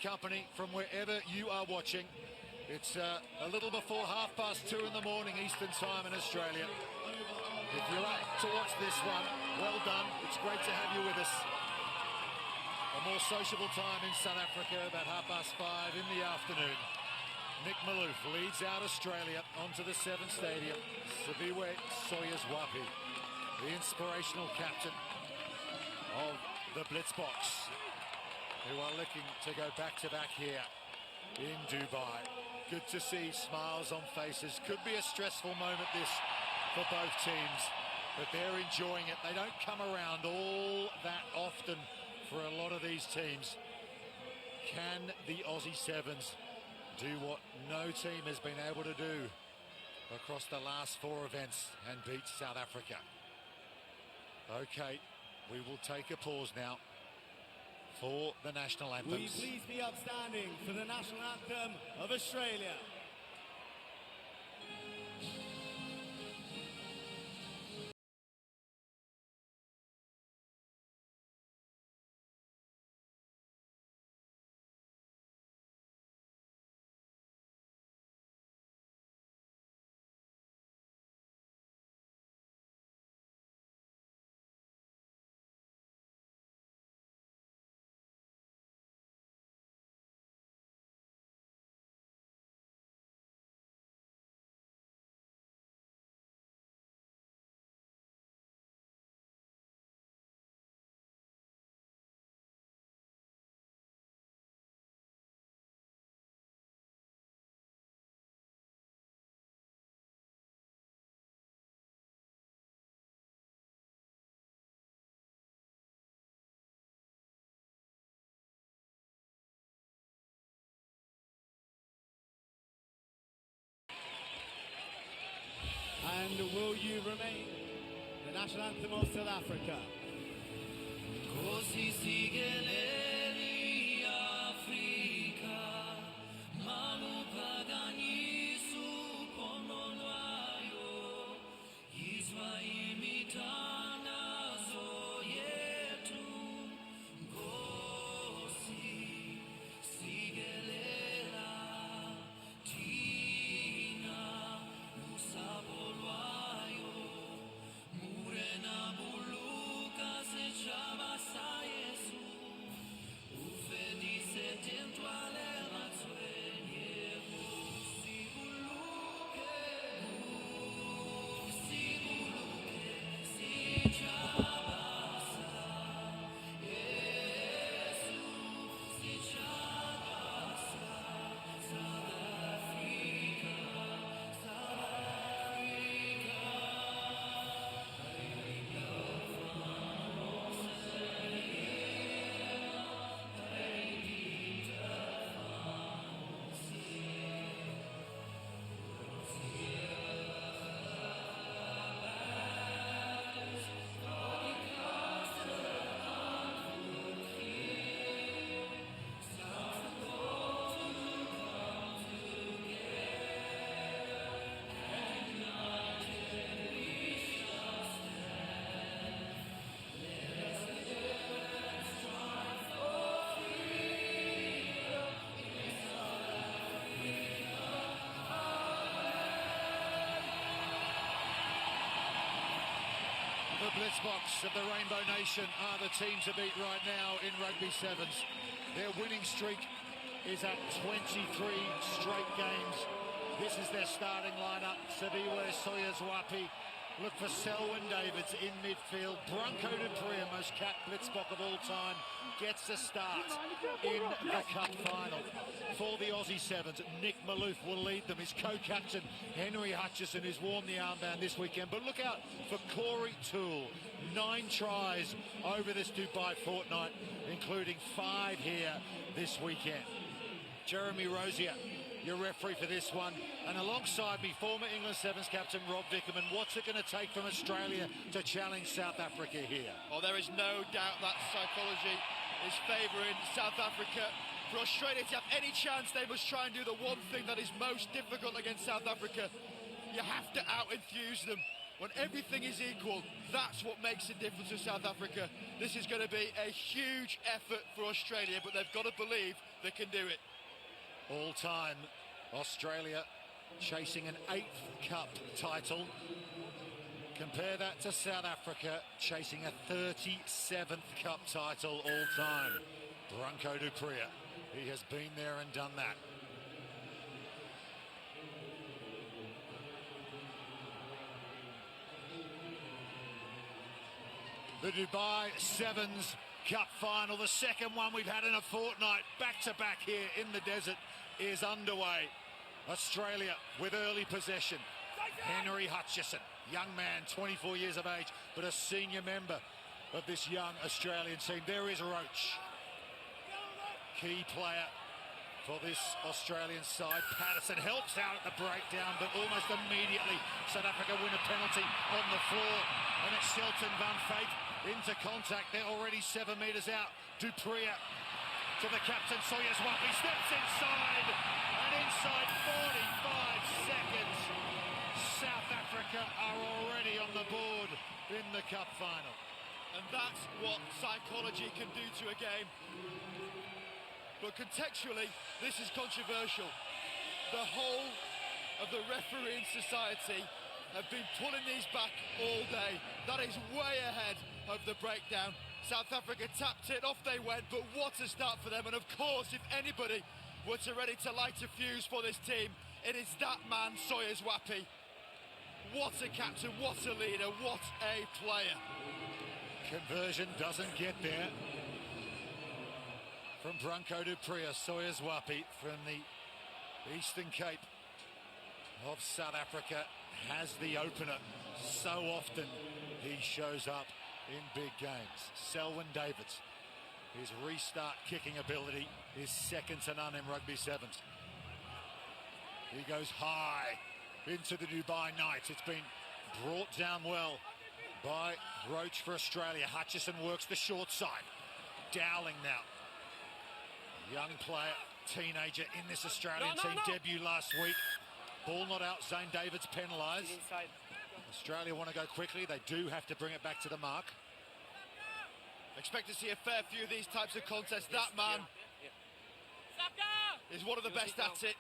company from wherever you are watching. It's a little before 2:30 in the morning Eastern time in Australia. If you're up to watch this one, well done. It's great to have you with us. A more sociable time in South Africa, about 5:30 in the afternoon. Nick Malouf leads out Australia onto the Seven Stadium. Hsbc Soyuzwapi, the inspirational captain of the Blitzboks, who are looking to go back-to-back here in Dubai. Good to see smiles on faces. Could be a stressful moment this for both teams, but they're enjoying it. They don't come around all that often for a lot of these teams. Can the Aussie Sevens do what no team has been able to do across the last 4 events and beat South Africa? Okay, we will take a pause now for the national anthems. Will you please be upstanding for the national anthem of Australia? And will you remain the national anthem of South Africa? The Blitzboks of the Rainbow Nation are the team to beat right now in Rugby Sevens. Their winning streak is at 23 straight games. This is their starting lineup. Hsbc Soyuzwapi. Look for Selwyn Davids in midfield. Bronco Dupree, most capped Blitzbok of all time, gets a start in the Cup final. For the Aussie Sevens, Nick Malouf will lead them. His co-captain, Henry Hutchison, who's worn the armband this weekend. But look out for Corey Toole. 9 tries over this Dubai fortnight, including 5 here this weekend. Jeremy Rosier, your referee for this one, and alongside me, former England Sevens captain Rob Vickerman. What's it going to take from Australia to challenge South Africa here? Well, there is no doubt that psychology is favouring South Africa. For Australia to have any chance, they must try and do the one thing that is most difficult against South Africa. You have to out-enthuse them. when everything is equal, that's what makes a difference for South Africa. This is going to be a huge effort for Australia, but they've got to believe they can do it. All time, Australia chasing an 8th cup title. Compare that to South Africa chasing a 37th cup title all time. Branko du Preez, he has been there and done that. The Dubai Sevens Cup final, the second one we've had in a fortnight, back-to-back here in the desert, is underway. Australia with early possession. Henry Hutchison, young man, 24 years of age, but a senior member of this young Australian team. There is Roach, key player for this Australian side. Patterson helps out at the breakdown, but almost immediately South Africa win a penalty on the floor, and it's Shelton van Feit into contact. They're already 7 metres out. du Preez to the captain, Hsbc steps inside, and inside 45 seconds, South Africa are already on the board in the cup final. And that's what psychology can do to a game. But contextually, this is controversial. The whole of the refereeing society have been pulling these back all day. That is way ahead of the breakdown. South Africa tapped it, off they went, but what a start for them. And of course, if anybody were ready to light a fuse for this team, it is that man, Hsbc. What a captain, what a leader, what a player. Conversion doesn't get there from Branko du Preez. Hsbc from the Eastern Cape of South Africa has the opener. So often he shows up in big games. Selwyn Davids, his restart kicking ability is second to none in rugby sevens. He goes high into the Dubai Knights. It's been brought down well by Roach for Australia. Hutchison works the short side. Dowling now. Young player, teenager in this Australian team. Debut last week. Ball not out, Zane Davids penalised. Australia want to go quickly. They do have to bring it back to the mark. Expect to see a fair few of these types of contests. That man is one of the best at it,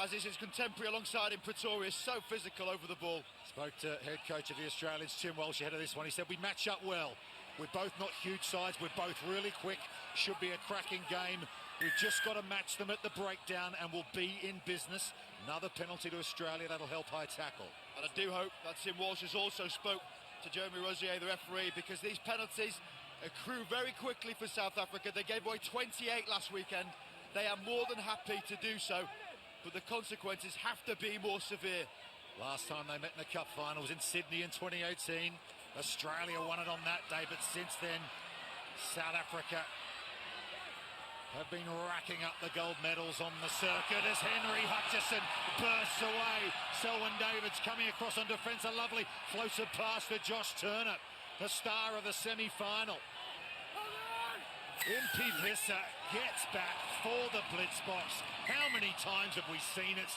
as is his contemporary alongside him, Pretoria. So physical over the ball. Spoke to head coach of the Australians, Tim Walsh, ahead of this one. He said, we match up well. We're both not huge sides. We're both really quick. Should be a cracking game. We've just got to match them at the breakdown and we'll be in business. Another penalty to Australia. That'll help high tackle. And I do hope that Tim Walsh has also spoke to Jeremy Rosier, the referee, because these penalties accrue very quickly for South Africa. They gave away 28 last weekend. They are more than happy to do so, but the consequences have to be more severe. Last time they met in the cup final was in Sydney in 2018. Australia won it on that day, but since then, South Africa have been racking up the gold medals on the circuit as Henry Hutchison bursts away. Selwyn Davids coming across on defence. A lovely floated pass for Josh Turner, the star of the semi-final. Impey Visser gets back for the blitz box. How many times have we seen it?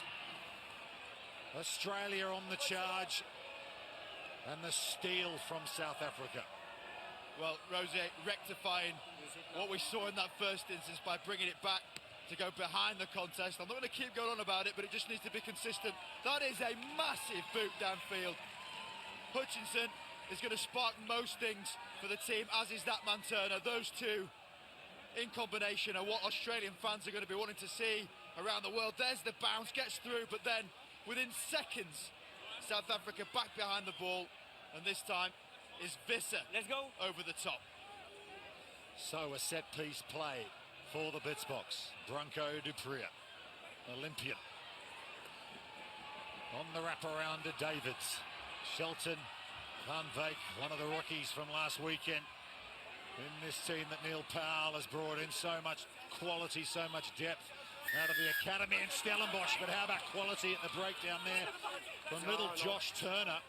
Australia on the charge, and the steal from South Africa. Well, Rosier rectifying what we saw in that first instance by bringing it back to go behind the contest. I'm not going to keep going on about it, but it just needs to be consistent. That is a massive boot downfield. Hutchinson is going to spark most things for the team, as is that man Turner. Those two in combination are what Australian fans are going to be wanting to see around the world. There's the bounce, gets through, but then within seconds, South Africa back behind the ball, and this time is Visser over the top. So a set-piece play for the blitz box. Branko du Preez, Olympian. On the wraparound to Davids. Shelton van Veek, one of the rookies from last weekend. In this team that Neil Powell has brought in, so much quality, so much depth out of the academy in Stellenbosch. But how about quality at the breakdown there from little Josh Turner?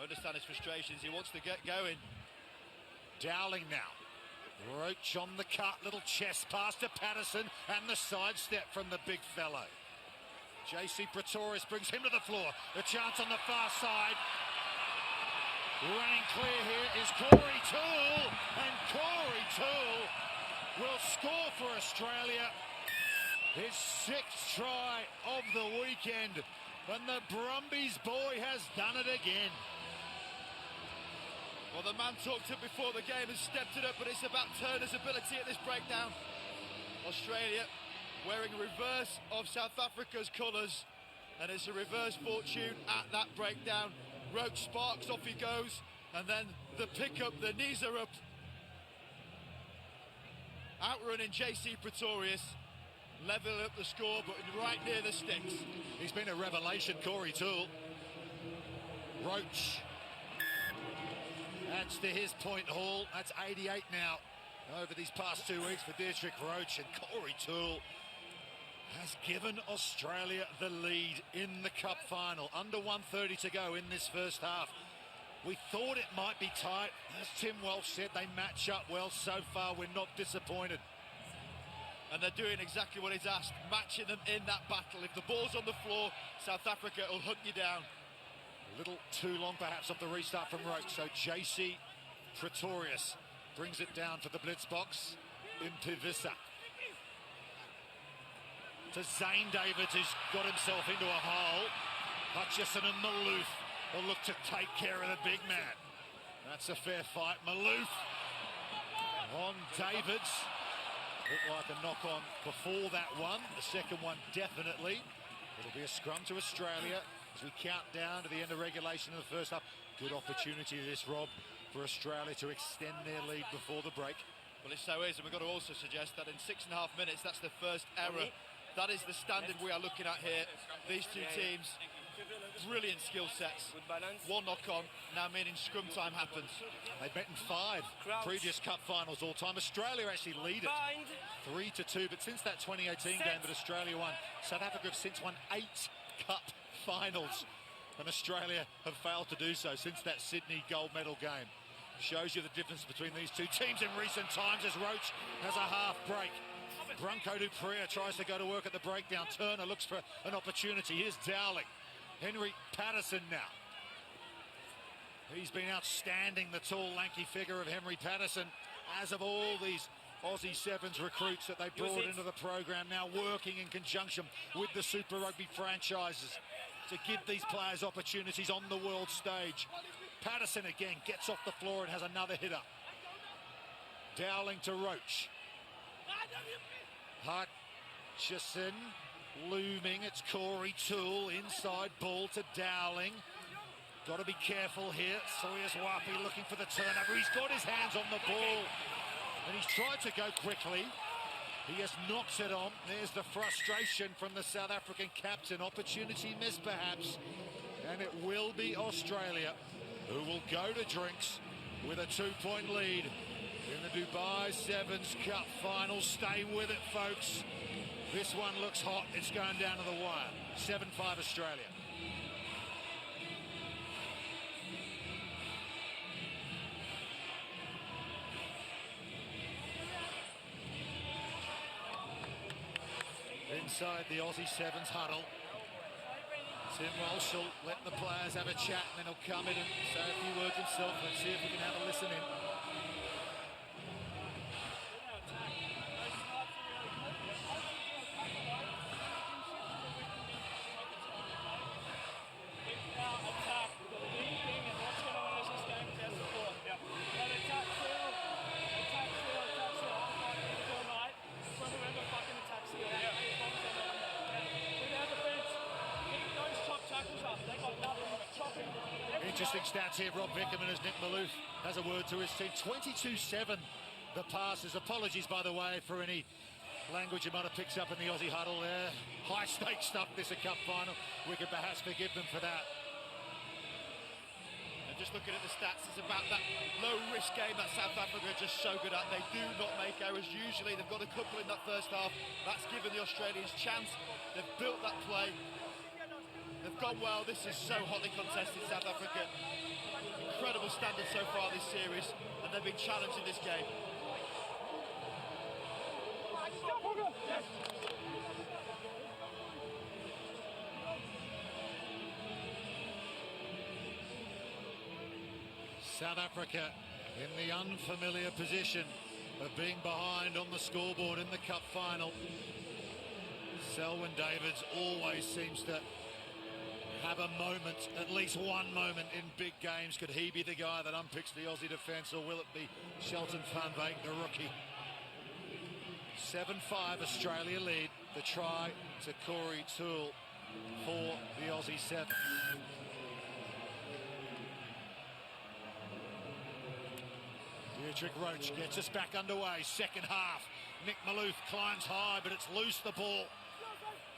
I understand his frustrations. He wants to get going. Dowling now. Roach on the cut. Little chest pass to Patterson. And the sidestep from the big fellow. JC Pretorius brings him to the floor. The chance on the far side. Running clear here is Corey Toole, and Corey Toole will score for Australia. His 6th try of the weekend, and the Brumbies boy has done it again. Well, the man talked it before the game has stepped it up, but it's about Turner's ability at this breakdown. Australia wearing a reverse of South Africa's colours, and it's a reverse fortune at that breakdown. Roach sparks, off he goes, and then the pickup, the knees are up. Outrunning JC Pretorius, leveling up the score, but right near the sticks. He's been a revelation, Corey Toole. Roach adds to his point haul. That's 88 now over these past 2 weeks for Dietrich Roach, and Corey Toole has given Australia the lead in the cup final. Under 1:30 to go in this first half. We thought it might be tight. As Tim Walsh said, they match up well so far. We're not disappointed. And they're doing exactly what he's asked, matching them in that battle. If the ball's on the floor, South Africa will hunt you down. A little too long perhaps off the restart from Roach. So JC Pretorius brings it down for the blitz box. Impivisa to Zane Davids, who's got himself into a hole. Hutchison and Maloof will look to take care of the big man. That's a fair fight. Maloof on Davids. Looked like a knock-on before that one. The second one definitely. It'll be a scrum to Australia as we count down to the end of regulation in the first half. Good opportunity this, Rob, for Australia to extend their lead before the break. Well, it so is, and we've got to also suggest that in 6.5 minutes, that's the first error. That is the standard we are looking at here. These two teams, brilliant skill sets. One knock-on, now meaning scrum time happens. They've met in 5 previous cup finals all time. Australia actually lead it 3-2, but since that 2018 game that Australia won, South Africa have since won 8 cup finals, and Australia have failed to do so since that Sydney gold medal game. Shows you the difference between these two teams in recent times as Roach has a half break. Branko Dupree tries to go to work at the breakdown. Turner looks for an opportunity. Here's Dowling. Henry Patterson now. He's been outstanding, the tall, lanky figure of Henry Patterson, as of all these Aussie Sevens recruits that they brought into the program, now working in conjunction with the Super Rugby franchises to give these players opportunities on the world stage. Patterson again gets off the floor and has another hitter. Dowling to Roach. Hutchison looming. It's Corey Toole. Inside ball to Dowling. Got to be careful here. Sawyer's Wapi looking for the turnover. He's got his hands on the ball and he's tried to go quickly. He has knocked it on. There's the frustration from the South African captain. Opportunity missed perhaps, and it will be Australia who will go to drinks with a 2-point lead in the Dubai Sevens Cup final. Stay with it, folks. This one looks hot. It's going down to the wire. 7-5 Australia. Inside the Aussie Sevens huddle, Tim Walsh will let the players have a chat and then he'll come in and say a few words himself. Let's see if we can have a listen in. Interesting stats here. Rob Vickerman as Nick Maloof has a word to his team. 22-7 the passes. Apologies, by the way, for any language you might have picked up in the Aussie huddle there. High stakes stuff, this a cup final. We could perhaps forgive them for that. And just looking at the stats, it's about that low-risk game that South Africa are just so good at. They do not make errors. Usually they've got a couple in that first half. That's given the Australians chance. They've built that play. They've gone well. This is so hotly contested, South Africa. Incredible standard so far this series, and they've been challenged in this game. South Africa in the unfamiliar position of being behind on the scoreboard in the cup final. Selwyn Davids always seems to have a moment, at least one moment in big games. Could he be the guy that unpicks the Aussie defence, or will it be Shelton van Wyk, the rookie? 7-5 Australia lead. The try to Corey Toole for the Aussie 7. Dietrich Roach gets us back underway. Second half. Nick Maloof climbs high, but it's loose, the ball.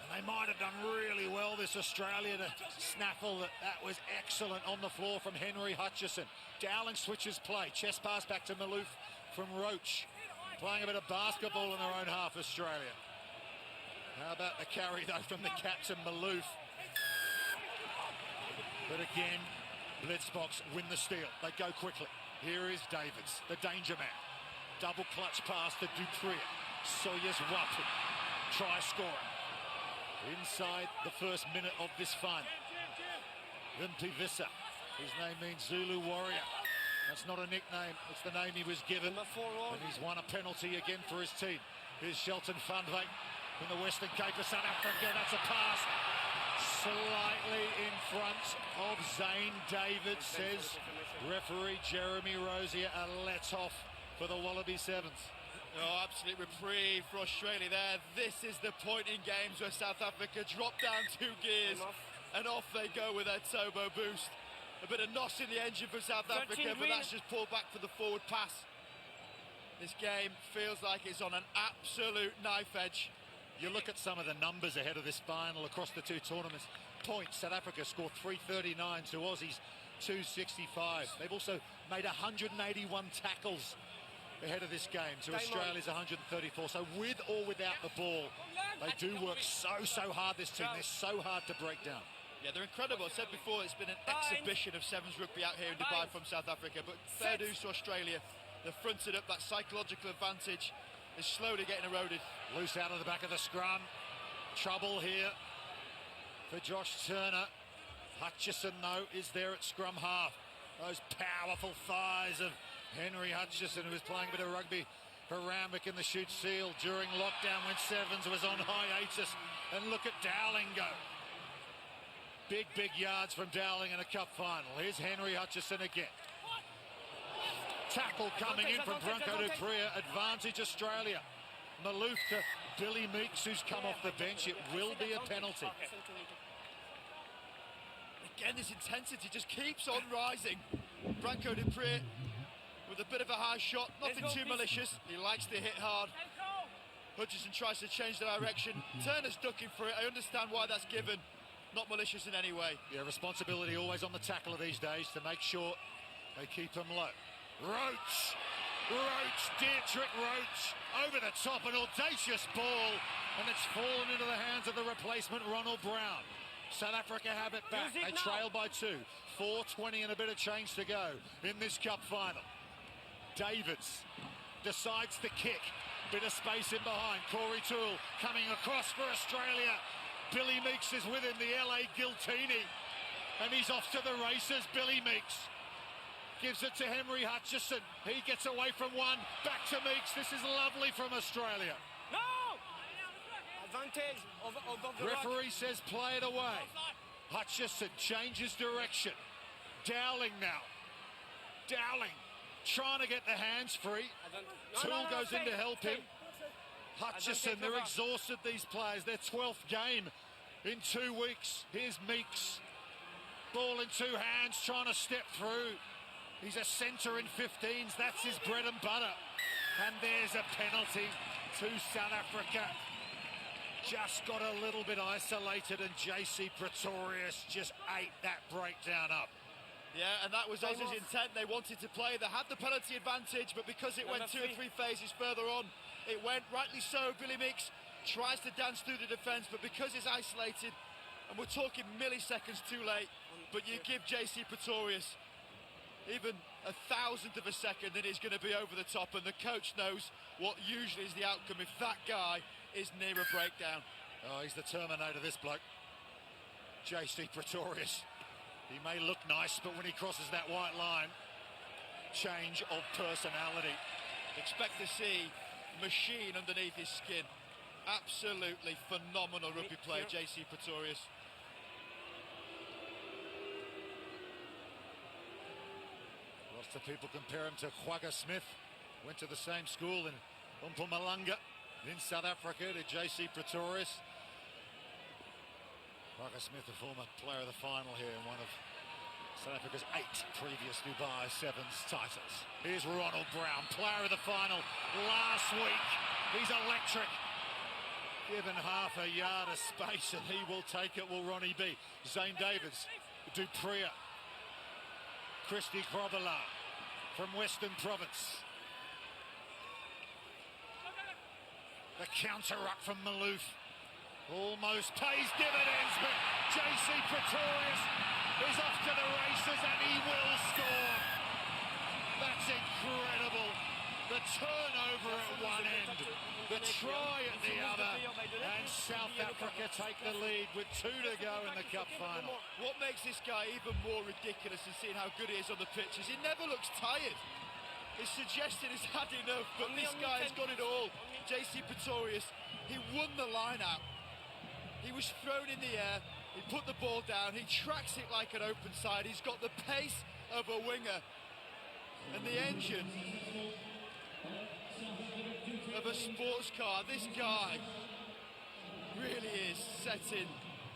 And they might have done really well, this Australia, to snaffle that. That was excellent on the floor from Henry Hutchison. Dowling switches play. Chest pass back to Maloof from Roach. Playing a bit of basketball in their own half, Australia. How about the carry, though, from the captain, Maloof? But again, Blitzbox win the steal. They go quickly. Here is Davids, the danger man. Double clutch pass to Dupree. Sawyers Wapu. Try scoring. Inside the first minute of this final. Wimpy Visser. His name means Zulu warrior. That's not a nickname, it's the name he was given. And he's won a penalty again for his team. Here's Shelton van Wyk in the Western Cape of South Africa. That's a pass slightly in front of Zane David, says referee Jeremy Rosier. A let-off for the Wallaby Sevens. Oh, absolute reprieve for Australia there. This is the point in games where South Africa drop down 2 gears and off they go with their turbo boost. A bit of nos in the engine for South Africa, but that's just pulled back for the forward pass. This game feels like it's on an absolute knife edge. You look at some of the numbers ahead of this final across the 2 tournaments. Points, South Africa scored 339 to Aussies 265. They've also made 181 tackles ahead of this game to Australia's 134. So with or without the ball, they do work so hard, this team. They're so hard to break down. Yeah, they're incredible. I said before, it's been an exhibition of Sevens rugby out here in Dubai from South Africa, but fair dues to Australia. They've fronted up. That psychological advantage is slowly getting eroded. Loose out of the back of the scrum. Trouble here for Josh Turner. Hutchison, though, is there at scrum half. Those powerful thighs of Henry Hutchison, who was playing a bit of rugby for Randwick in the Shoot Seal during lockdown when Sevens was on hiatus. And look at Dowling go. Big yards from Dowling in a cup final. Here's Henry Hutchison again. Tackle coming in from Branko Dupree. Advantage Australia. Maloof to Billy Meeks, who's come off the bench. It will be a penalty. Again, this intensity just keeps on rising. Branko Dupree with a bit of a high shot. Nothing too malicious. He likes to hit hard. Hutchison tries to change the direction. Turner's ducking for it. I understand why that's given. Not malicious in any way. Yeah, responsibility always on the tackler these days to make sure they keep him low. Roach, Dietrich Roach, over the top, an audacious ball, and it's fallen into the hands of the replacement Ronald Brown. South Africa have it back. They trail by 2. 4:20 and a bit of change to go in this cup final. Davids decides to kick. Bit of space in behind. Corey Toole coming across for Australia. Billy Meeks is with him, the LA Giltini. And he's off to the races, Billy Meeks. Gives it to Henry Hutchison. He gets away from one, back to Meeks. This is lovely from Australia. No! Advantage of the referee says play it away. Hutchison changes direction. Dowling now. Dowling trying to get the hands free. Toole goes in to help him. Hutchison, they're exhausted, these players. Their 12th game in 2 weeks. Here's Meeks. Ball in 2 hands, trying to step through. He's a centre in 15s. That's his bread and butter. And there's a penalty to South Africa. Just got a little bit isolated, and JC Pretorius just ate that breakdown up. Yeah, and that was Aussie's intent. They wanted to play. They had the penalty advantage, but because it went 2 or 3 phases further on, it went, rightly so. Billy Meeks tries to dance through the defence, but because it's isolated, and we're talking milliseconds too late, but you give JC Pretorius even 1,000th of a second and he's going to be over the top, and the coach knows what usually is the outcome if that guy is near a breakdown. Oh, he's the Terminator, this bloke. JC Pretorius. He may look nice, but when he crosses that white line, change of personality. Expect to see machine underneath his skin. Absolutely phenomenal rugby player, JC Pretorius. Lots of people compare him to Quagga Smith. Went to the same school in Mpumalanga in South Africa to JC Pretorius. Quagga Smith, a former player of the final here, and one of South Africa's 8 previous Dubai Sevens titles. Here's Ronald Brown, player of the final last week. He's electric. Given half a yard of space and he will take it, will Ronnie B. Zane Davids, Dupria, Christy Krobela from Western Province. The counter-ruck from Maloof almost pays dividends, but JC Pretorius is off to the races and he will score. That's incredible. The turnover at one end, the try at the other, and South Africa take the lead with 2 to go in the cup final. What makes this guy even more ridiculous than seeing how good he is on the pitch is he never looks tired. It's suggesting he's had enough, but this guy has got it all. JC Pretorius, he won the line out. He was thrown in the air, he put the ball down, he tracks it like an open side, he's got the pace of a winger. And the engine of a sports car. This guy really is setting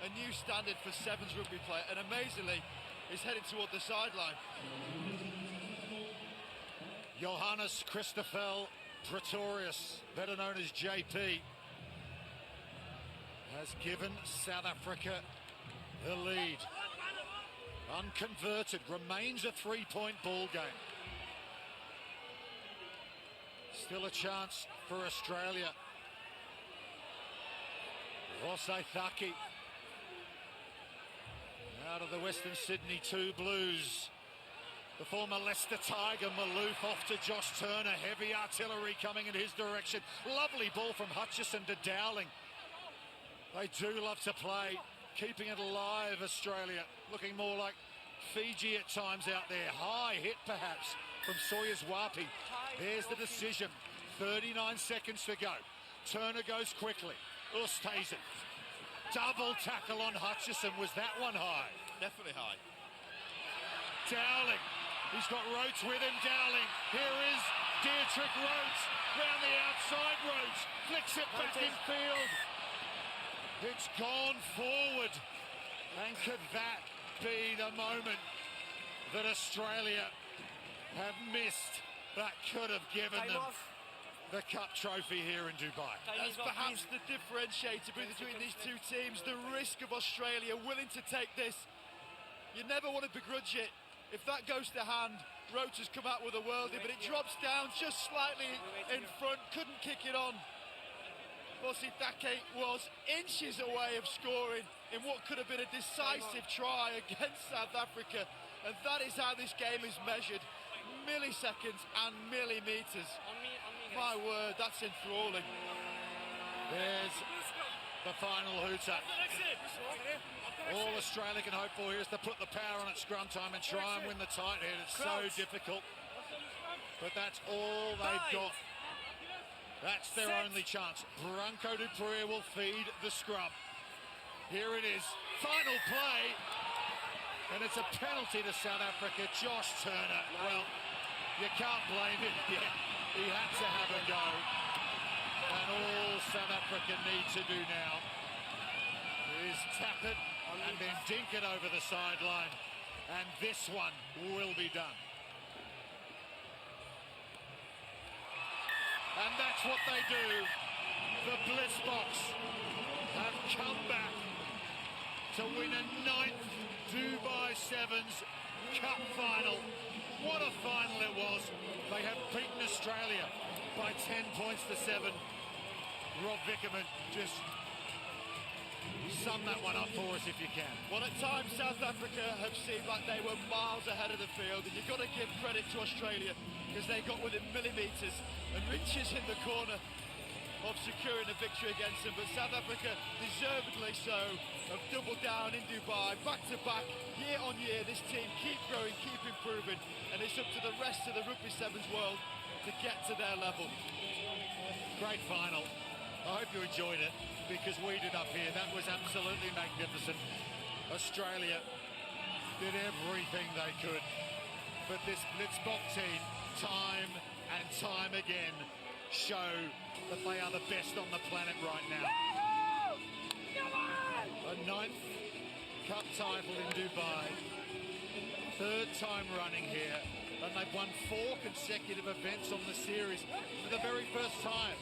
a new standard for Sevens rugby play, and amazingly, he's headed toward the sideline. Johannes Christoffel Pretorius, better known as JP, has given South Africa the lead. Unconverted, remains a 3-point ball game. Still a chance for Australia. Rosé Thaki out of the Western Sydney 2 Blues. The former Leicester Tiger Maloof off to Josh Turner. Heavy artillery coming in his direction. Lovely ball from Hutchison to Dowling. They do love to play, keeping it alive, Australia. Looking more like Fiji at times out there. High hit perhaps from Sawyers Wapi. There's the decision. 39 seconds to go. Turner goes quickly. Oosthuizen. Double tackle on Hutchison. Was that one high? Definitely high. Dowling. He's got Rhodes with him. Dowling. Here is Dietrich Rhodes. Round the outside. Rhodes flicks it back in field. It's gone forward. And could that be the moment that Australia have missed that could have given them the cup trophy here in Dubai? That's perhaps the differentiator between these two teams. The risk of Australia willing to take this. You never want to begrudge it. If that goes to hand, Rhodes has come out with a worldie, but it drops down just slightly in front, couldn't kick it on. Rosé Thaki was inches away of scoring in what could have been a decisive try against South Africa, and that is how this game is measured. Milliseconds and millimeters. My word, that's enthralling. There's the final hooter. All Australia can hope for here is to put the power on at scrum time and try and win the tight head. It's so difficult, but that's all they've got. That's their only chance. Branko du Preez will feed the scrum. Here it is, final play, and it's a penalty to South Africa. Josh Turner, well, you can't blame him. Yeah, he had to have a go. And all South Africa need to do now is tap it and then dink it over the sideline. And this one will be done. And that's what they do. The Bliss Box have come back to win a 9th Dubai Sevens Cup final. What a final it was. They have beaten Australia by 10 points to 7. Rob Vickerman, just sum that one up for us if you can. Well, at times South Africa have seemed like they were miles ahead of the field, and you've got to give credit to Australia because they got within millimetres and inches in the corner of securing a victory against them, but South Africa, deservedly so, have doubled down in Dubai, back to back, year on year. This team keep growing, keep improving, and it's up to the rest of the Rugby Sevens world to get to their level. Great final. I hope you enjoyed it, because we did up here. That was absolutely magnificent. Australia did everything they could, but this Blitzbox team, time and time again, show that they are the best on the planet right now. A 9th Cup title in Dubai, 3rd time running here, and they've won 4 consecutive events on the series for the very first time.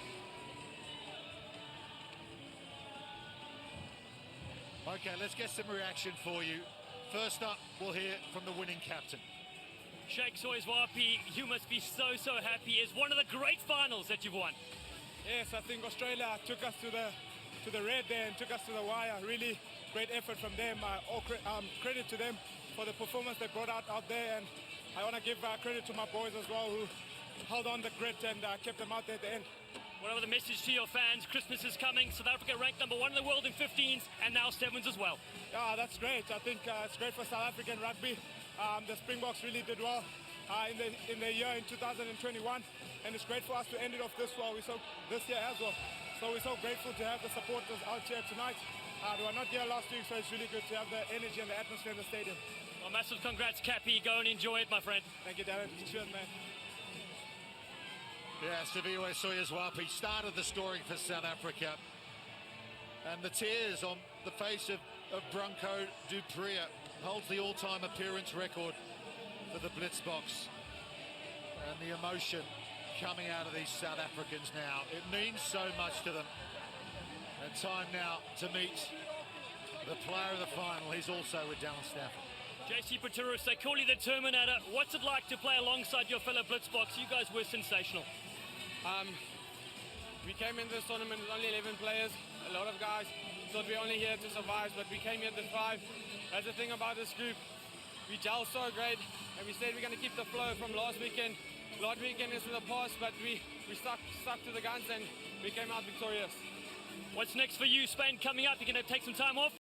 Okay, let's get some reaction for you. First up, we'll hear from the winning captain. Hsbc, you must be so happy. It's one of the great finals that you've won. Yes, I think Australia took us to the red there and took us to the wire. Really great effort from them. Credit to them for the performance they brought out there, and I want to give credit to my boys as well, who held on the grit and kept them out there at the end. Whatever the message to your fans, Christmas is coming. South Africa ranked #1 in the world in 15s and now 7s as well. Yeah, that's great. I think it's great for South African rugby. The Springboks really did well in the year in 2021, and it's great for us to end it off this year as well. So we're so grateful to have the supporters out here tonight. They were not here last week, so it's really good to have the energy and the atmosphere in the stadium. Well, massive congrats, Cappy. Go and enjoy it, my friend. Thank you, Darren. Cheers, man. Yeah, Hsbc started the story for South Africa. And the tears on the face of Branko du Preez holds the all-time appearance record for the Blitzbox. And the emotion coming out of these South Africans now, it means so much to them. And time now to meet the player of the final. He's also with Dallas Stafford. JC Paturus, they call you the Terminator. What's it like to play alongside your fellow Blitzbox? You guys were sensational. We came in this tournament with only 11 players. A lot of guys thought we were only here to survive, but we came here to thrive. That's the thing about this group. We gel so great, and we said we're going to keep the flow from last weekend. Last weekend is in the past, but we stuck to the guns and we came out victorious. What's next for you, Spain, coming up? You're going to take some time off?